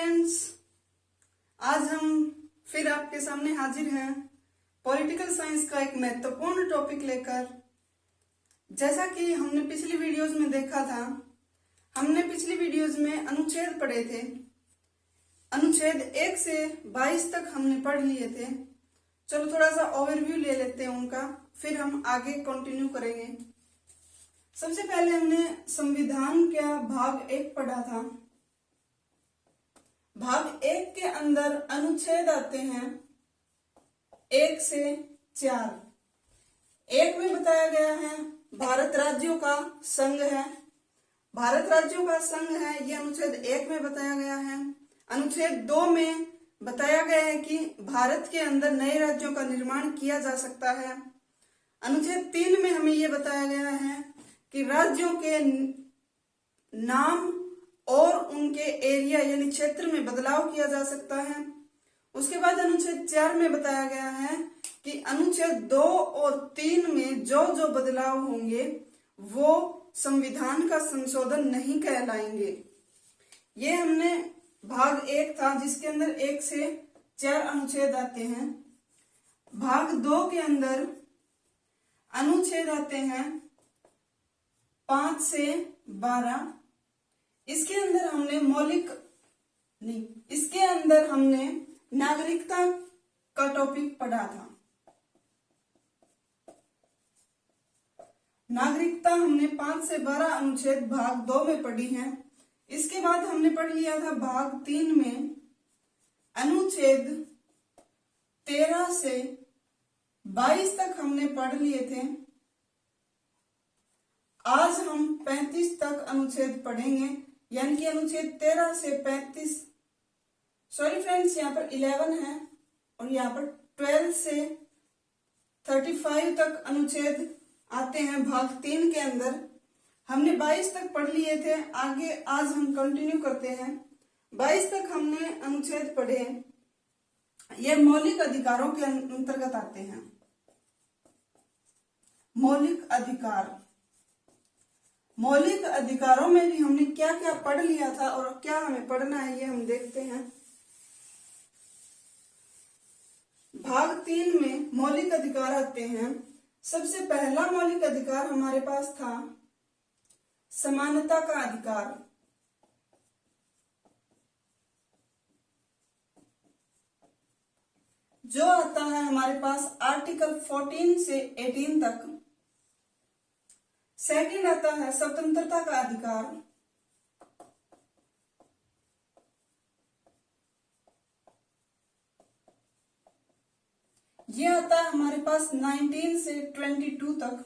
Friends, आज हम फिर आपके सामने हाजिर हैं पॉलिटिकल साइंस का एक महत्वपूर्ण टॉपिक लेकर। जैसा कि हमने पिछली वीडियोस में देखा था, हमने पिछली वीडियोस में अनुच्छेद पढ़े थे। अनुच्छेद 1 से 22 तक हमने पढ़ लिए थे। चलो थोड़ा सा ओवरव्यू ले लेते हैं उनका, फिर हम आगे कंटिन्यू करेंगे। सबसे पहले हमने संविधान का भाग 1 पढ़ा था। भाग 1 के अंदर अनुच्छेद आते हैं 1 से 4। 1 में बताया गया है भारत राज्यों का संघ है। भारत राज्यों का संघ है, यह अनुच्छेद 1 में बताया गया है। अनुच्छेद 2 में बताया गया है कि भारत के अंदर नए राज्यों का निर्माण किया जा सकता है। अनुच्छेद 3 में हमें यह बताया गया है कि राज्यों के नाम और उनके एरिया यानी क्षेत्र में बदलाव किया जा सकता है। उसके बाद अनुच्छेद 4 में बताया गया है कि अनुच्छेद 2 और 3 में जो जो बदलाव होंगे वो संविधान का संशोधन नहीं कहलाएंगे। ये हमने भाग 1 था जिसके अंदर 1 से 4 अनुच्छेद आते हैं। भाग 2 के अंदर अनुच्छेद आते हैं 5 से 12। इसके अंदर हमने नागरिकता का टॉपिक पढ़ा था। नागरिकता हमने 5 से 12 अनुच्छेद भाग 2 में पढ़ी है। इसके बाद हमने पढ़ लिया था भाग 3 में अनुच्छेद 13 से 22 तक हमने पढ़ लिए थे। आज हम 35 तक अनुच्छेद पढ़ेंगे, यानी कि अनुच्छेद 13 से 35, सॉरी फ्रेंड्स, यहाँ पर 11 है और यहाँ पर 12 से 35 तक अनुच्छेद आते हैं भाग 3 के अंदर। हमने 22 तक पढ़ लिए थे, आगे आज हम कंटिन्यू करते हैं। 22 तक हमने अनुच्छेद पढ़े, ये मौलिक अधिकारों के अंतर्गत आते हैं। मौलिक अधिकार, मौलिक अधिकारों में भी हमने क्या क्या पढ़ लिया था और क्या हमें पढ़ना है ये हम देखते हैं। भाग 3 में मौलिक अधिकार आते हैं। सबसे पहला मौलिक अधिकार हमारे पास था समानता का अधिकार। जो आता है हमारे पास आर्टिकल 14 से 18 तक। सेकंड आता है स्वतंत्रता का अधिकार। यह आता है हमारे पास 19 से 22 तक।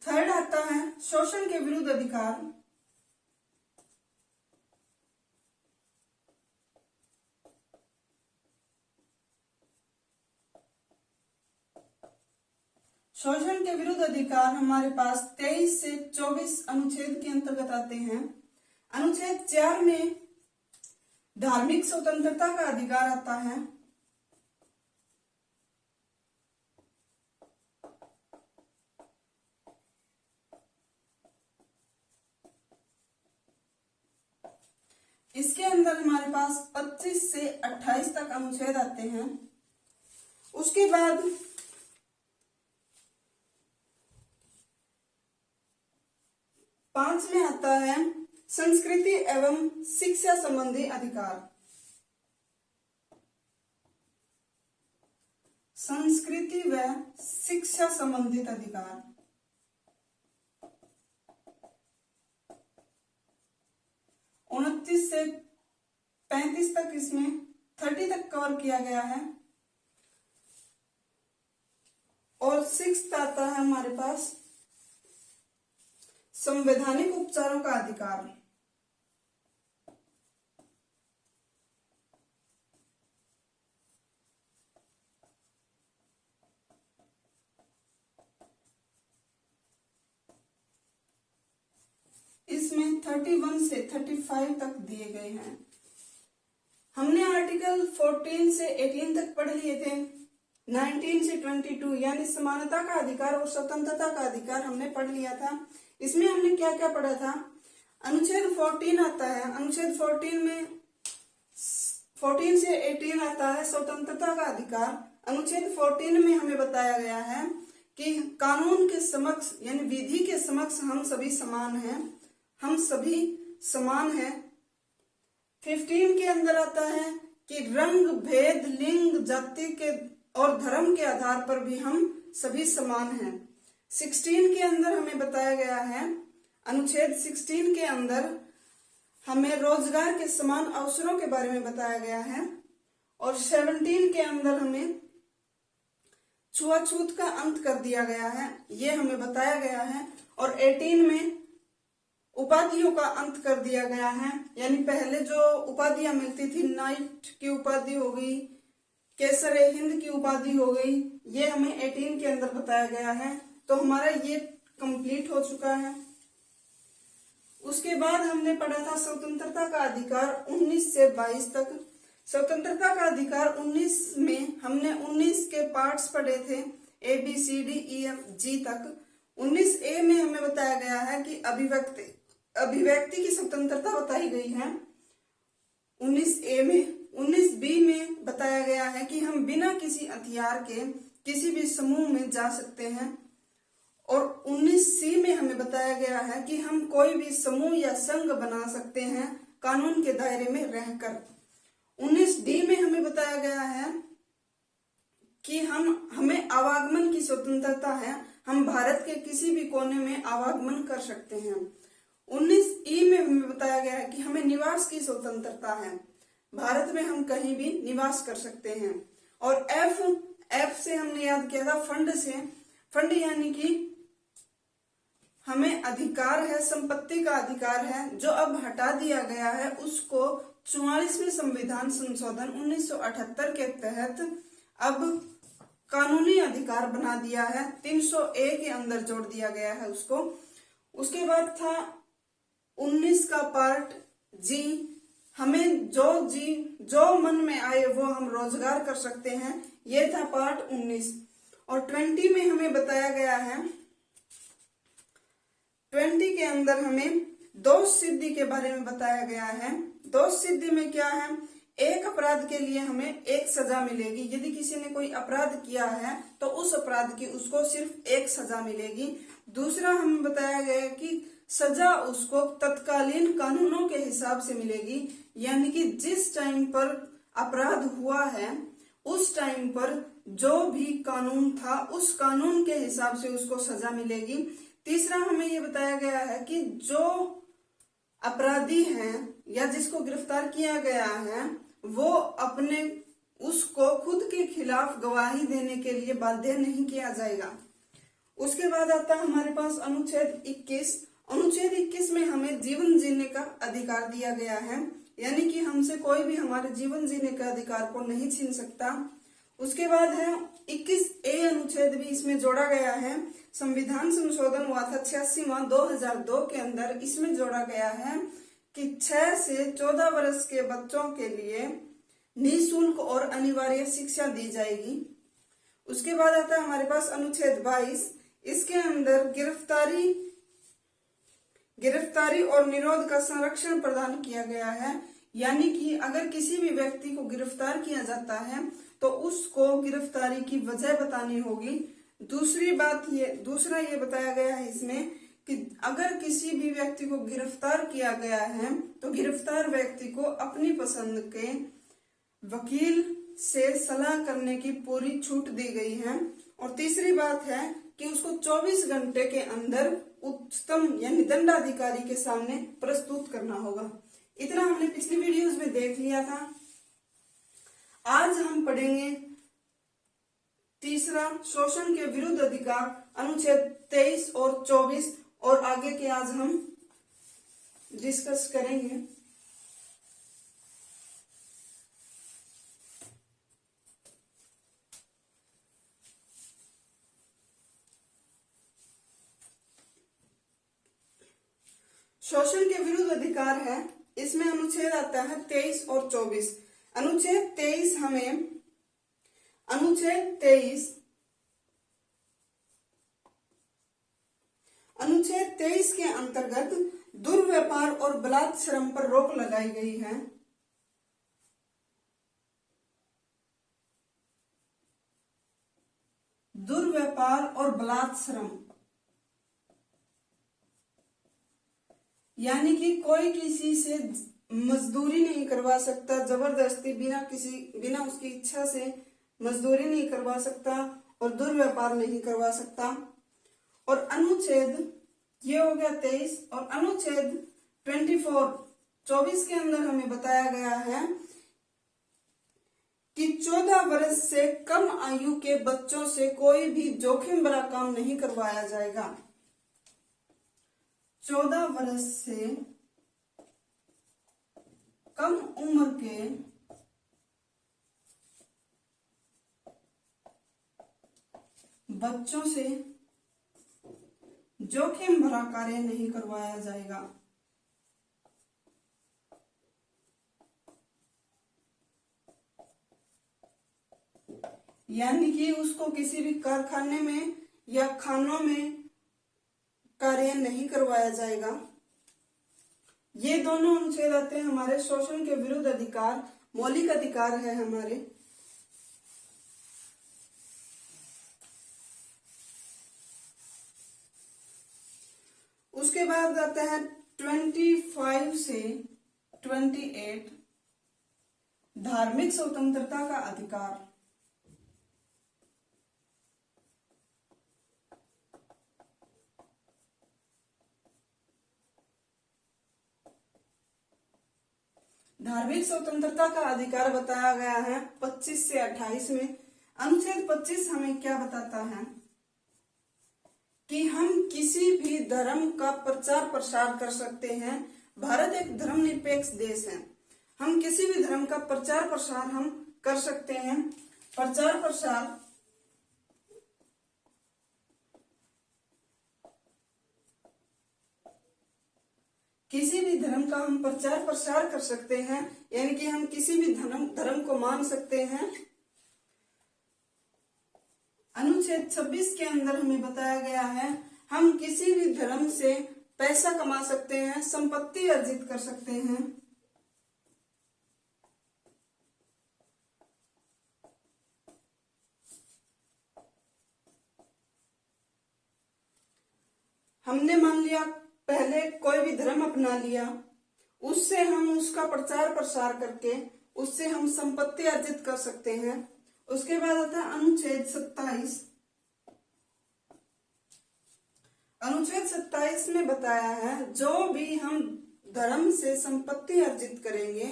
थर्ड आता है शोषण के विरुद्ध अधिकार। शोषण के विरुद्ध अधिकार हमारे पास 23 से 24 अनुच्छेद के अंतर्गत आते हैं। अनुच्छेद 4 में धार्मिक स्वतंत्रता का अधिकार आता है। इसके अंदर हमारे पास 25 से 28 तक अनुच्छेद आते हैं। उसके बाद 5 में आता है संस्कृति एवं शिक्षा संबंधी अधिकार। संस्कृति व शिक्षा संबंधित अधिकार। उनतीस से 35 तक, इसमें 30 तक कवर किया गया है। और 6 आता है हमारे पास संवैधानिक उपचारों का अधिकार। इसमें 31 से 35 तक दिए गए हैं। हमने आर्टिकल 14 से 18 तक पढ़ लिए थे। 19 से 22 यानी समानता का अधिकार और स्वतंत्रता का अधिकार हमने पढ़ लिया था। इसमें हमने क्या क्या पढ़ा था? अनुच्छेद 14 आता है। अनुच्छेद 14 में 14 से 18 आता है स्वतंत्रता का अधिकार। अनुच्छेद 14 में हमें बताया गया है कि कानून के समक्ष यानी विधि के समक्ष हम सभी समान हैं, हम सभी समान हैं। 15 के अंदर आता है कि रंग, भेद, लिंग, जाति के और धर्म के आधार पर भी हम सभी समान हैं। 16 के अंदर हमें बताया गया है, अनुच्छेद 16 के अंदर हमें रोजगार के समान अवसरों के बारे में बताया गया है। और 17 के अंदर हमें छुआछूत का अंत कर दिया गया है, ये हमें बताया गया है। और 18 में उपाधियों का अंत कर दिया गया है, यानी पहले जो उपाधियां मिलती थी, नाइट की उपाधि हो गई, केसरे हिंद की उपाधि हो गई, ये हमें 18 के अंदर बताया गया है। तो हमारा ये कंप्लीट हो चुका है। उसके बाद हमने पढ़ा था स्वतंत्रता का अधिकार 19 से 22 तक। स्वतंत्रता का अधिकार 19 में हमने 19 के पार्ट्स पढ़े थे, ABCDEFG तक। 19A में हमें बताया गया है कि अभिव्यक्ति की स्वतंत्रता बताई गई है 19A में। 19B में बताया गया है कि हम बिना किसी हथियार के किसी भी समूह में जा सकते हैं। और 19C में हमें बताया गया है कि हम कोई भी समूह या संघ बना सकते हैं कानून के दायरे में रहकर। 19D में हमें बताया गया है कि हमें आवागमन की स्वतंत्रता है, हम भारत के किसी भी कोने में आवागमन कर सकते हैं। 19E में हमें बताया गया है कि हमें निवास की स्वतंत्रता है, भारत में हम कहीं भी निवास कर सकते हैं। और F से हमने याद किया था फंड से, फंड यानी कि हमें अधिकार है, संपत्ति का अधिकार है, जो अब हटा दिया गया है, उसको 44वें संविधान संशोधन 1978 के तहत अब कानूनी अधिकार बना दिया है, 300A के अंदर जोड़ दिया गया है उसको। उसके बाद था 19 का पार्ट G, हमें जो मन में आए वो हम रोजगार कर सकते हैं, ये था पार्ट 19। और 20 में हमें बताया गया है, 20 के अंदर हमें दोष सिद्धि के बारे में बताया गया है। दोष सिद्धि में क्या है, एक अपराध के लिए हमें एक सजा मिलेगी। यदि किसी ने कोई अपराध किया है तो उस अपराध की उसको सिर्फ एक सजा मिलेगी। दूसरा हमें बताया गया है कि सजा उसको तत्कालीन कानूनों के हिसाब से मिलेगी, यानी कि जिस टाइम पर अपराध हुआ है उस टाइम पर जो भी कानून था उस कानून के हिसाब से उसको सजा मिलेगी। तीसरा हमें ये बताया गया है कि जो अपराधी हैं या जिसको गिरफ्तार किया गया है वो उसको खुद के खिलाफ गवाही देने के लिए बाध्य नहीं किया जाएगा। उसके बाद आता है हमारे पास अनुच्छेद 21। अनुच्छेद 21 में हमें जीवन जीने का अधिकार दिया गया है, यानी कि हमसे कोई भी हमारे जीवन जीने का अधिकार को नहीं छीन सकता। उसके बाद है 21A अनुच्छेद भी इसमें जोड़ा गया है। संविधान संशोधन हुआ था 86वां 2002 के अंदर, इसमें जोड़ा गया है कि 6 से 14 वर्ष के बच्चों के लिए निःशुल्क और अनिवार्य शिक्षा दी जाएगी। उसके बाद आता है हमारे पास अनुच्छेद 22। इसके अंदर गिरफ्तारी और निरोध का संरक्षण प्रदान किया गया है, यानी कि अगर किसी भी व्यक्ति को गिरफ्तार किया जाता है तो उसको गिरफ्तारी की वजह बतानी होगी। दूसरा ये बताया गया है इसमें कि अगर किसी भी व्यक्ति को गिरफ्तार किया गया है तो गिरफ्तार व्यक्ति को अपनी पसंद के वकील से सलाह करने की पूरी छूट दी गई है। और तीसरी बात है कि उसको 24 घंटे के अंदर उच्चतम यानी दंडाधिकारी के सामने प्रस्तुत करना होगा। इतना हमने पिछली वीडियोस में देख लिया था। आज हम पढ़ेंगे तीसरा, शोषण के विरुद्ध अधिकार, अनुच्छेद 23 और 24, और आगे के आज हम डिस्कस करेंगे। शोषण के विरुद्ध अधिकार है, इसमें अनुच्छेद आता है 23 और 24। अनुच्छेद 23 हमें अनुच्छेद अनुच्छेद 23 के अंतर्गत दुर्व्यापार और बलात् श्रम पर रोक लगाई गई है। दुर्व्यापार और बलात् श्रम यानी कि कोई किसी से मजदूरी नहीं करवा सकता, जबरदस्ती बिना उसकी इच्छा से मजदूरी नहीं करवा सकता और दुर्व्यापार नहीं करवा सकता। और अनुच्छेद ये हो गया 23 और अनुच्छेद 24 के अंदर हमें बताया गया है कि 14 वर्ष से कम आयु के बच्चों से कोई भी जोखिम भरा काम नहीं करवाया जाएगा। 14 वर्ष से कम उम्र के बच्चों से जोखिम भरा कार्य नहीं करवाया जाएगा। यानी कि उसको किसी भी कारखाने में या खानों में कार्य नहीं करवाया जाएगा। ये दोनों अनुच्छेद आते हैं हमारे शोषण के विरुद्ध अधिकार, मौलिक अधिकार है हमारे। उसके बाद आता है 25 से 28 धार्मिक स्वतंत्रता का अधिकार। धार्मिक स्वतंत्रता का अधिकार बताया गया है 25 से 28 में। अनुच्छेद 25 हमें क्या बताता है कि हम किसी भी धर्म का प्रचार प्रसार कर सकते हैं। भारत एक धर्मनिरपेक्ष देश है। हम किसी भी धर्म का प्रचार प्रसार हम कर सकते हैं। प्रचार प्रसार किसी भी धर्म का हम प्रचार प्रसार कर सकते हैं, यानी कि हम किसी भी धर्म को मान सकते हैं। अनुच्छेद 26 के अंदर हमें बताया गया है हम किसी भी धर्म से पैसा कमा सकते हैं, संपत्ति अर्जित कर सकते हैं। हमने मान लिया पहले कोई भी धर्म अपना लिया, उससे हम उसका प्रचार प्रसार करके उससे हम संपत्ति अर्जित कर सकते हैं। उसके बाद आता है अनुच्छेद 27। अनुच्छेद 27 में बताया है जो भी हम धर्म से संपत्ति अर्जित करेंगे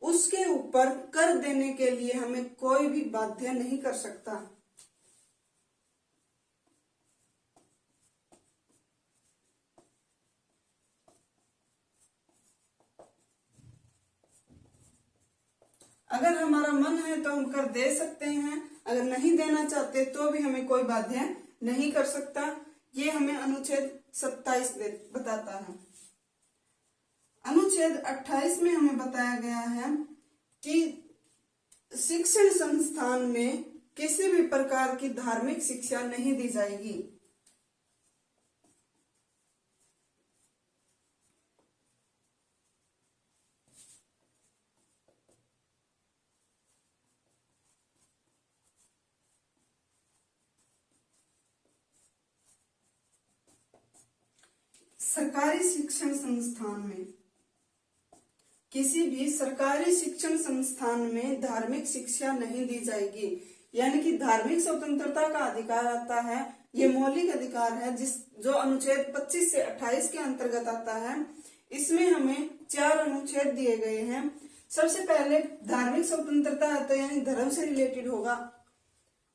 उसके ऊपर कर देने के लिए हमें कोई भी बाध्य नहीं कर सकता। अगर हमारा मन है तो हम कर दे सकते हैं, अगर नहीं देना चाहते तो भी हमें कोई बाध्य नहीं कर सकता। ये हमें अनुच्छेद 27 बताता है। अनुच्छेद 28 में हमें बताया गया है कि शिक्षण संस्थान में किसी भी प्रकार की धार्मिक शिक्षा नहीं दी जाएगी। सरकारी शिक्षण संस्थान में, किसी भी सरकारी शिक्षण संस्थान में धार्मिक शिक्षा नहीं दी जाएगी। यानी कि धार्मिक स्वतंत्रता का अधिकार आता है, ये मौलिक अधिकार है जो अनुच्छेद 25 से 28 के अंतर्गत आता है। इसमें हमें 4 अनुच्छेद दिए गए हैं। सबसे पहले धार्मिक स्वतंत्रता आता है, यानी धर्म से रिलेटेड होगा।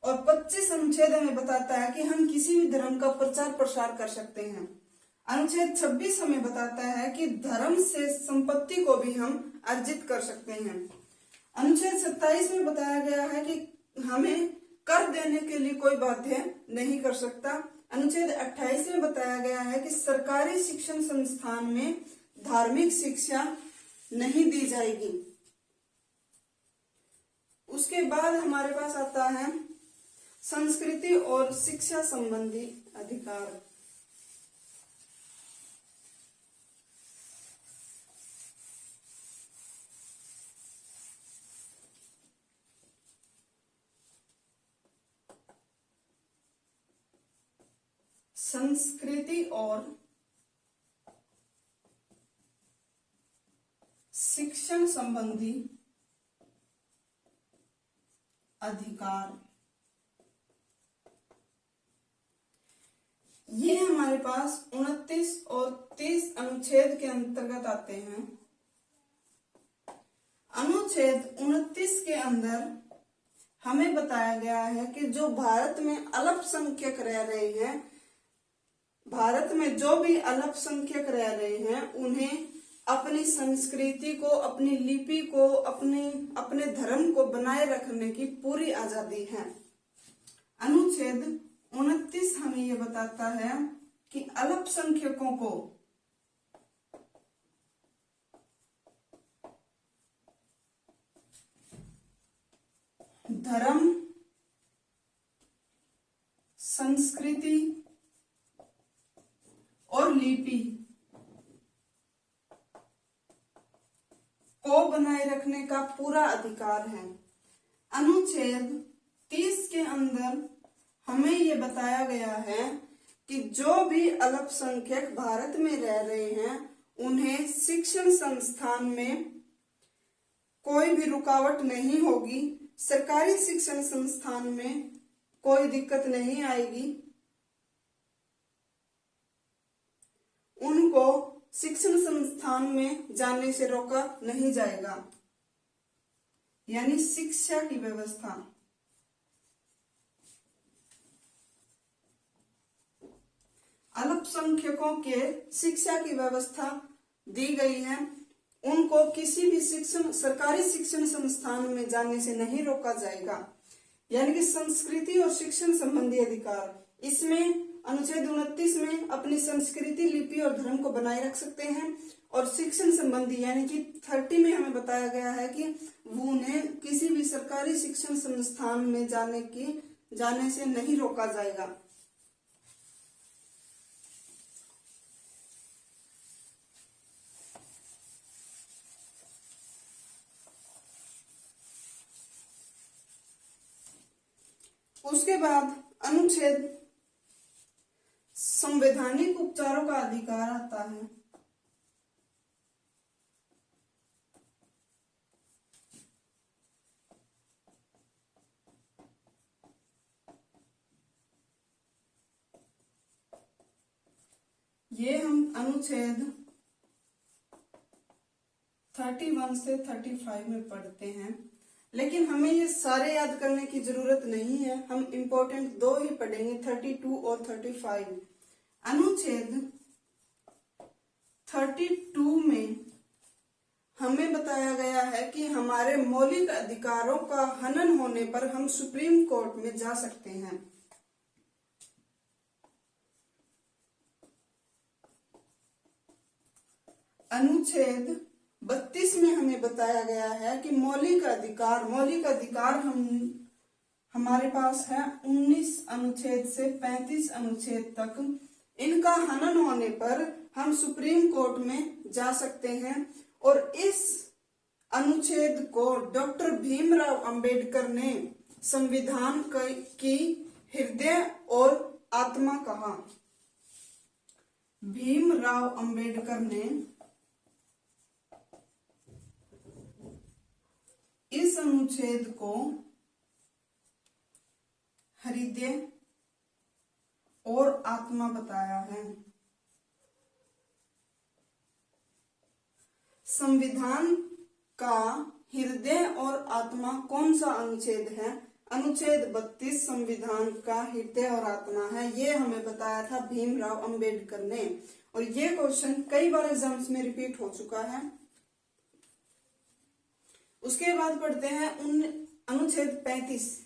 और 25 अनुच्छेद हमें बताता है कि हम किसी भी धर्म का प्रचार प्रसार कर सकते हैं। अनुच्छेद 26 हमें बताता है कि धर्म से संपत्ति को भी हम अर्जित कर सकते हैं। अनुच्छेद 27 में बताया गया है कि हमें कर देने के लिए कोई बाध्य नहीं कर सकता। अनुच्छेद 28 में बताया गया है कि सरकारी शिक्षण संस्थान में धार्मिक शिक्षा नहीं दी जाएगी। उसके बाद हमारे पास आता है संस्कृति और शिक्षा संबंधी अधिकार। संस्कृति और शिक्षण संबंधी अधिकार। ये हमारे पास 29 और 30 अनुच्छेद के अंतर्गत आते हैं। अनुच्छेद 29 के अंदर हमें बताया गया है कि जो भारत में अल्पसंख्यक रह रहे हैं, भारत में जो भी अल्पसंख्यक रह रहे हैं, उन्हें अपनी संस्कृति को, अपनी लिपि को, अपने धर्म को बनाए रखने की पूरी आजादी है। अनुच्छेद 29 हमें ये बताता है कि अल्पसंख्यकों को धर्म, संस्कृति और लिपि को बनाए रखने का पूरा अधिकार है। अनुच्छेद 30 के अंदर हमें ये बताया गया है कि जो भी अल्पसंख्यक भारत में रह रहे हैं, उन्हें शिक्षण संस्थान में कोई भी रुकावट नहीं होगी। सरकारी शिक्षण संस्थान में कोई दिक्कत नहीं आएगी। उनको शिक्षण संस्थान में जाने से रोका नहीं जाएगा, यानी शिक्षा की व्यवस्था। अल्पसंख्यकों के शिक्षा की व्यवस्था दी गई है। उनको किसी भी सरकारी शिक्षण संस्थान में जाने से नहीं रोका जाएगा, यानी कि संस्कृति और शिक्षण संबंधी अधिकार। इसमें अनुच्छेद 29 में अपनी संस्कृति, लिपि और धर्म को बनाए रख सकते हैं, और शिक्षण संबंधी यानी कि 30 में हमें बताया गया है कि वो उन्हें किसी भी सरकारी शिक्षण संस्थान में जाने से नहीं रोका जाएगा। उसके बाद अनुच्छेद संवैधानिक उपचारों का अधिकार आता है। ये हम अनुच्छेद 31 से 35 में पढ़ते हैं, लेकिन हमें ये सारे याद करने की जरूरत नहीं है। हम इम्पोर्टेंट 2 ही पढ़ेंगे, 32 और 35। अनुच्छेद 32 में हमें बताया गया है कि हमारे मौलिक अधिकारों का हनन होने पर हम सुप्रीम कोर्ट में जा सकते हैं। अनुच्छेद 32 में हमें बताया गया है कि मौलिक अधिकार हमारे पास है 19 अनुच्छेद से 35 अनुच्छेद तक। इनका हनन होने पर हम सुप्रीम कोर्ट में जा सकते हैं, और इस अनुच्छेद को डॉक्टर भीमराव अंबेडकर ने संविधान की हृदय और आत्मा कहा। भीमराव अंबेडकर ने इस अनुच्छेद को हृदय और आत्मा बताया है। संविधान का हृदय और आत्मा कौन सा अनुच्छेद है? अनुच्छेद 32 संविधान का हृदय और आत्मा है। ये हमें बताया था भीमराव अंबेडकर ने, और ये क्वेश्चन कई बार एग्जाम्स में रिपीट हो चुका है। उसके बाद पढ़ते हैं अनुच्छेद 35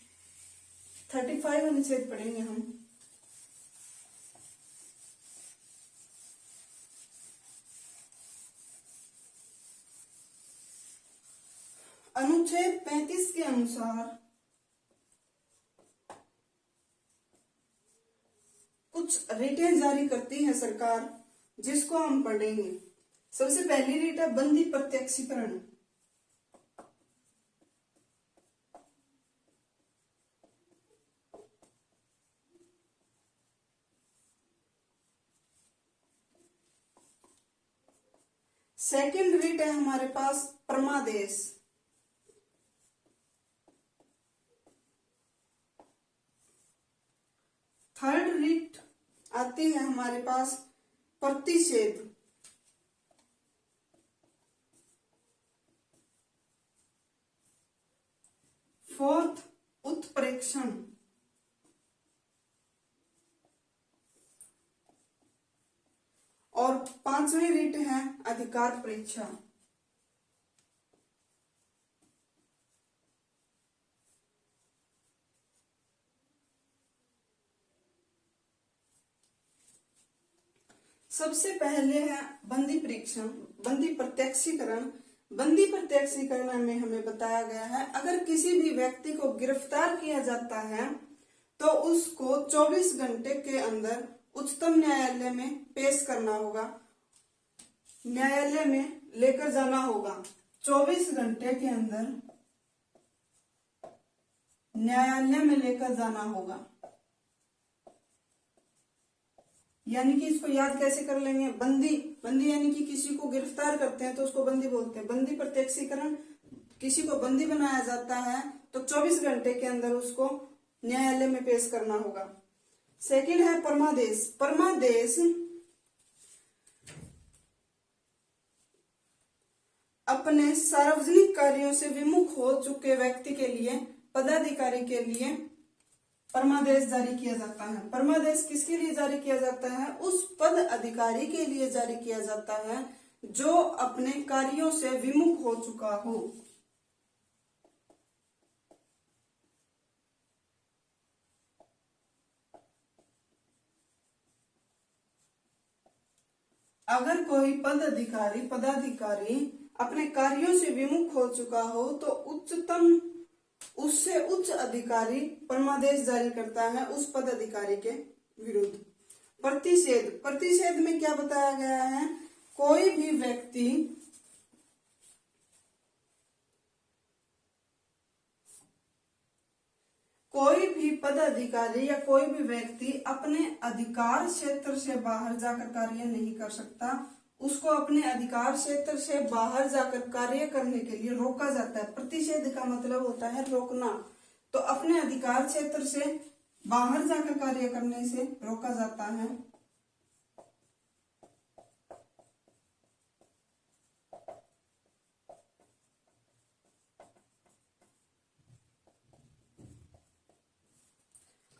अनुच्छेद पढ़ेंगे हम। अनुच्छेद 35 के अनुसार कुछ रीटें जारी करती है सरकार, जिसको हम पढ़ेंगे। सबसे पहली रीट है बंदी प्रत्यक्षीकरण। सेकंड रीट है हमारे पास परमादेश। थर्ड रीट आती है हमारे पास प्रतिषेध। फोर्थ उत्प्रेक्षण। और पांचवी रीट है अधिकार परीक्षा। सबसे पहले है बंदी परीक्षण, बंदी प्रत्यक्षीकरण। बंदी प्रत्यक्षीकरण में हमें बताया गया है अगर किसी भी व्यक्ति को गिरफ्तार किया जाता है तो उसको 24 घंटे के अंदर उच्चतम न्यायालय में पेश करना होगा, न्यायालय में लेकर जाना होगा। 24 घंटे के अंदर न्यायालय में लेकर जाना होगा। यानी कि इसको याद कैसे कर लेंगे, बंदी, बंदी यानी कि किसी को गिरफ्तार करते हैं तो उसको बंदी बोलते हैं। बंदी प्रत्यक्षीकरण, किसी को बंदी बनाया जाता है तो 24 घंटे के अंदर उसको न्यायालय में पेश करना होगा। सेकंड है परमादेश। परमादेश अपने सार्वजनिक कार्यों से विमुख हो चुके व्यक्ति के लिए, पदाधिकारी के लिए परमादेश जारी किया जाता है। परमादेश किसके लिए जारी किया जाता है? उस पद अधिकारी के लिए जारी किया जाता है जो अपने कार्यों से विमुख हो चुका हो। अगर कोई पदाधिकारी अपने कार्यों से विमुख हो चुका हो तो उससे उच्च अधिकारी परमादेश जारी करता है उस पद अधिकारी के विरुद्ध। प्रतिषेध, प्रतिषेध में क्या बताया गया है? कोई भी व्यक्ति कोई भी पदाधिकारी या कोई भी व्यक्ति अपने अधिकार क्षेत्र से बाहर जाकर कार्य नहीं कर सकता। उसको अपने अधिकार क्षेत्र से बाहर जाकर कार्य करने के लिए रोका जाता है। प्रतिषेध का मतलब होता है रोकना। तो अपने अधिकार क्षेत्र से बाहर जाकर कार्य करने से रोका जाता है।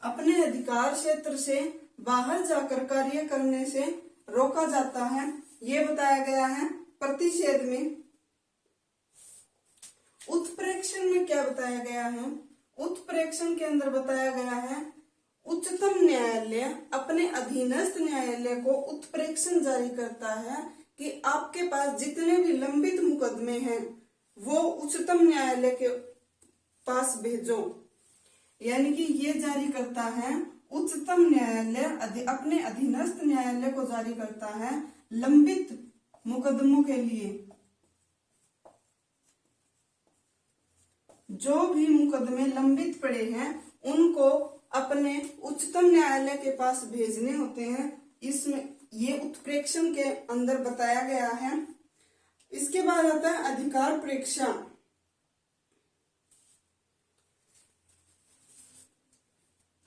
अपने अधिकार क्षेत्र से बाहर जाकर कार्य करने से रोका जाता है, ये बताया गया है प्रतिषेध में। उत्प्रेक्षण में क्या बताया गया है? उत्प्रेक्षण के अंदर बताया गया है उच्चतम न्यायालय अपने अधीनस्थ न्यायालय को उत्प्रेक्षण जारी करता है कि आपके पास जितने भी लंबित मुकदमे हैं वो उच्चतम न्यायालय के पास भेजो। यानी कि ये जारी करता है उच्चतम न्यायालय अपने अधीनस्थ न्यायालय को जारी करता है लंबित मुकदमों के लिए। जो भी मुकदमे लंबित पड़े हैं उनको अपने उच्चतम न्यायालय के पास भेजने होते हैं। इसमें ये उत्प्रेक्षण के अंदर बताया गया है। इसके बाद आता है अधिकार परीक्षा।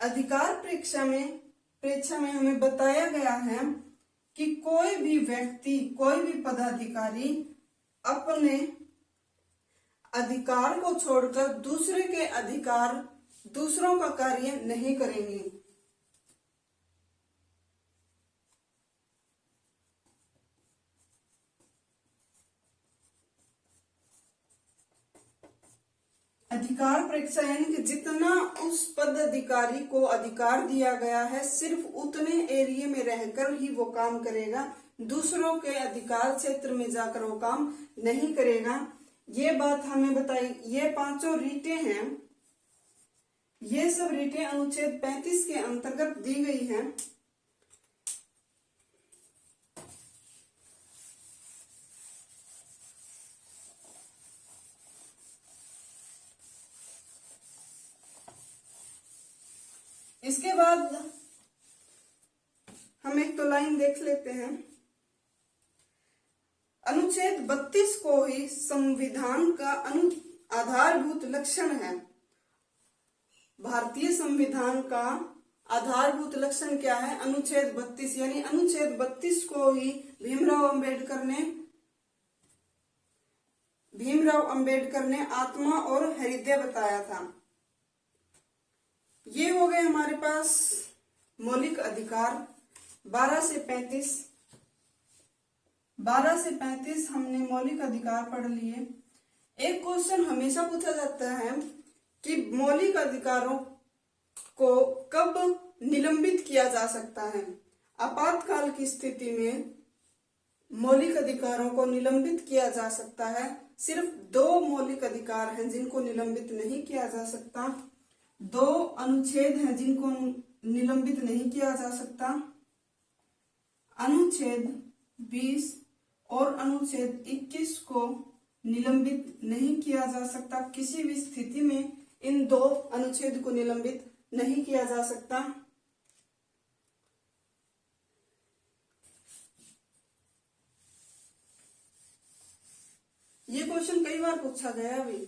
अधिकार परीक्षा में हमें बताया गया है कि कोई भी व्यक्ति, कोई भी पदाधिकारी अपने अधिकार को छोड़कर दूसरों का कार्य नहीं करेंगे। अधिकार परीक्षा यानी कि जितना उस पदाधिकारी को अधिकार दिया गया है सिर्फ उतने एरिया में रहकर ही वो काम करेगा, दूसरों के अधिकार क्षेत्र में जाकर वो काम नहीं करेगा। ये बात हमें बताई। ये पांचों रीटें हैं, ये सब रीटें अनुच्छेद 35 के अंतर्गत दी गई हैं। इसके बाद हम एक तो लाइन देख लेते हैं। अनुच्छेद 32 को ही संविधान का आधारभूत लक्षण है। भारतीय संविधान का आधारभूत लक्षण क्या है? अनुच्छेद 32, यानी अनुच्छेद 32 को ही भीमराव अंबेडकर ने आत्मा और हृदय बताया था। ये हो गए हमारे पास मौलिक अधिकार। 12 से 35 हमने मौलिक अधिकार पढ़ लिए। एक क्वेश्चन हमेशा पूछा जाता है कि मौलिक अधिकारों को कब निलंबित किया जा सकता है। आपातकाल की स्थिति में मौलिक अधिकारों को निलंबित किया जा सकता है। सिर्फ 2 मौलिक अधिकार हैं जिनको निलंबित नहीं किया जा सकता। 2 अनुच्छेद हैं जिनको निलंबित नहीं किया जा सकता। अनुच्छेद 20 और अनुच्छेद 21 को निलंबित नहीं किया जा सकता। किसी भी स्थिति में इन 2 अनुच्छेद को निलंबित नहीं किया जा सकता। ये क्वेश्चन कई बार पूछा गया है। अभी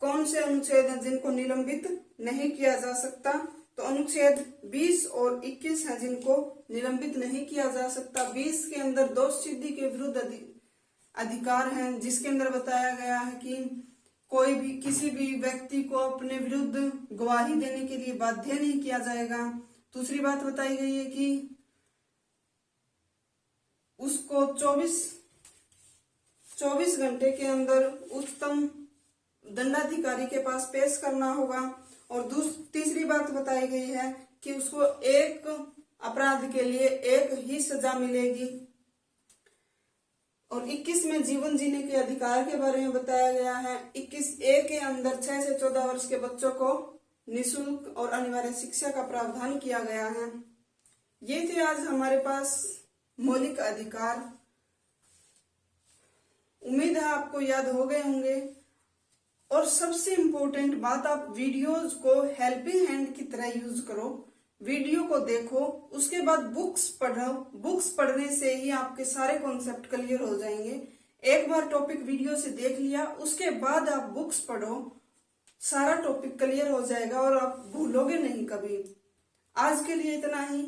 कौन से अनुच्छेद हैं जिनको निलंबित नहीं किया जा सकता? तो अनुच्छेद 20 और 21 हैं जिनको निलंबित नहीं किया जा सकता। 20 के अंदर दोष सिद्धि के विरुद्ध अधिकार हैं, जिसके अंदर बताया गया है कि कोई भी किसी भी व्यक्ति को अपने विरुद्ध गवाही देने के लिए बाध्य नहीं किया जाएगा। दूसरी बात बताई गई है कि उसको 24 घंटे के अंदर उच्चतम दंडाधिकारी के पास पेश करना होगा। और तीसरी बात बताई गई है कि उसको एक अपराध के लिए एक ही सजा मिलेगी। और 21 में जीवन जीने के अधिकार के बारे में बताया गया है। 21A के अंदर 6 से 14 वर्ष के बच्चों को निःशुल्क और अनिवार्य शिक्षा का प्रावधान किया गया है। ये थे आज हमारे पास मौलिक अधिकार। उम्मीद है आपको याद हो गए होंगे। और सबसे इम्पोर्टेंट बात, आप वीडियोज को हेल्पिंग हैंड की तरह यूज करो। वीडियो को देखो, उसके बाद बुक्स पढ़ो। बुक्स पढ़ने से ही आपके सारे कॉन्सेप्ट क्लियर हो जाएंगे। एक बार टॉपिक वीडियो से देख लिया, उसके बाद आप बुक्स पढ़ो, सारा टॉपिक क्लियर हो जाएगा और आप भूलोगे नहीं कभी। आज के लिए इतना ही।